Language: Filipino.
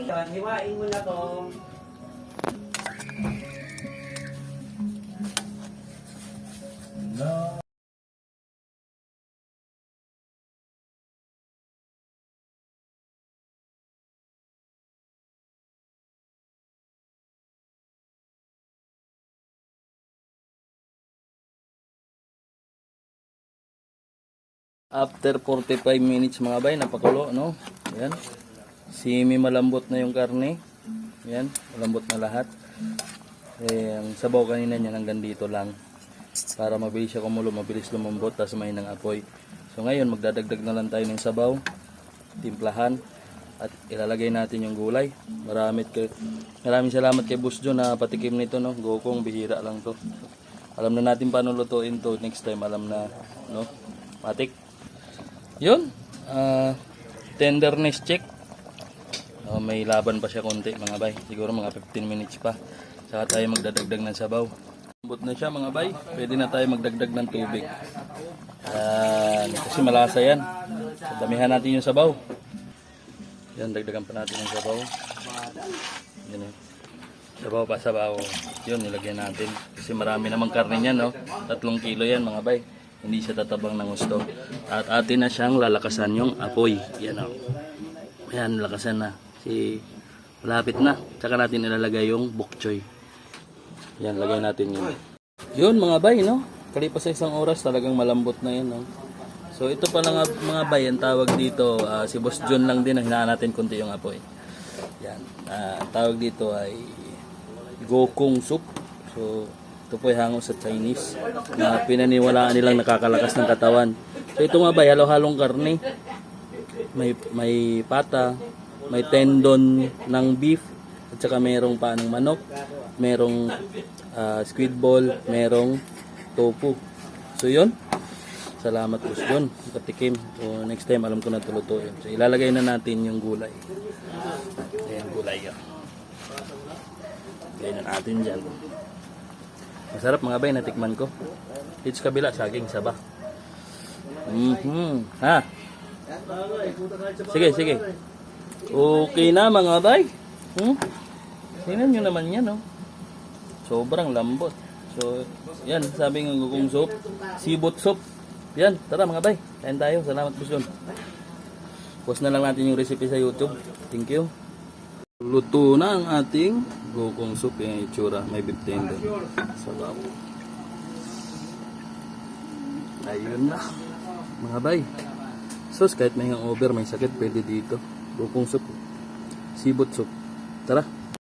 Hiwain mo na to. No. After 45 minutes mga bay, napakulo, no? Ayan. Simi malambot na yung karne. Ayan, malambot na lahat. Ang sabaw kanina niyan hanggang dito lang. Para mabilis siya kumulo, mabilis lumambot, tapos may ng apoy. So ngayon, magdadagdag na lang tayo ng sabaw, timplahan, at ilalagay natin yung gulay. Maraming salamat kay Boss John na patikim nito, no? Gokong, bihira lang to. Alam na natin paano lutuin to. Next time, alam na, no? Matik. Yun, tenderness check. May laban pa siya konti mga bay, siguro mga 15 minutes pa. Saka tayo magdadagdag ng sabaw. Lambot na siya mga bay, pwede na tayo magdagdag ng tubig. Kasi malasa yan. Damihan natin yung sabaw. Yan, dagdagan pa natin yung sabaw. Yan eh. Sabaw pa sabaw. Yun, nilagyan natin. Kasi marami namang karne niyan, no? 3 kilo yan mga bay. Hindi siya tatabang ng gusto. At atin na siyang lalakasan yung apoy. Yan o. Ayan, lakasan na. Kasi malapit na. Tsaka natin ilalagay yung bok choy. Yan, lagay natin yun. Yun mga bay, no? Kalipas sa 1 oras, talagang malambot na yan, no? So ito pa lang mga bay, ang tawag dito, si Boss John lang din, hinaan natin konti yung apoy. Yan. Ang tawag dito ay gokong soup. So ito po ay hango sa Chinese na pinaniwalaan nilang nakakalakas ng katawan. So ito nga ba, halo-halong karne. May pata, may tendon ng beef, at saka merong paa ng manok, merong squid ball, merong tofu. So yun. Salamat po yun. Patikim. So next time alam ko na tulutuin. So ilalagay na natin yung gulay. Ayan, gulay yun. Lagay na natin dyan. Masarap mga bay, natikman ko. It's kabila, saging saba. Ha? Sige, sige. Okay na mga bay. Tingnan nyo naman yan, no? Sobrang lambot. So, yan, sabi ng gukong soup. Sibot soup. Yan, tara mga bay. Kain tayo. Salamat po yun. Post na lang natin yung recipe sa YouTube. Thank you. Luto na ang ating gokong soup. Yung itsura, may beef tender. Sabaw. Ayun na mga bay. Sos, kahit may hangover, may sakit, pwede dito. Gokong soup, sibot soup. Tara.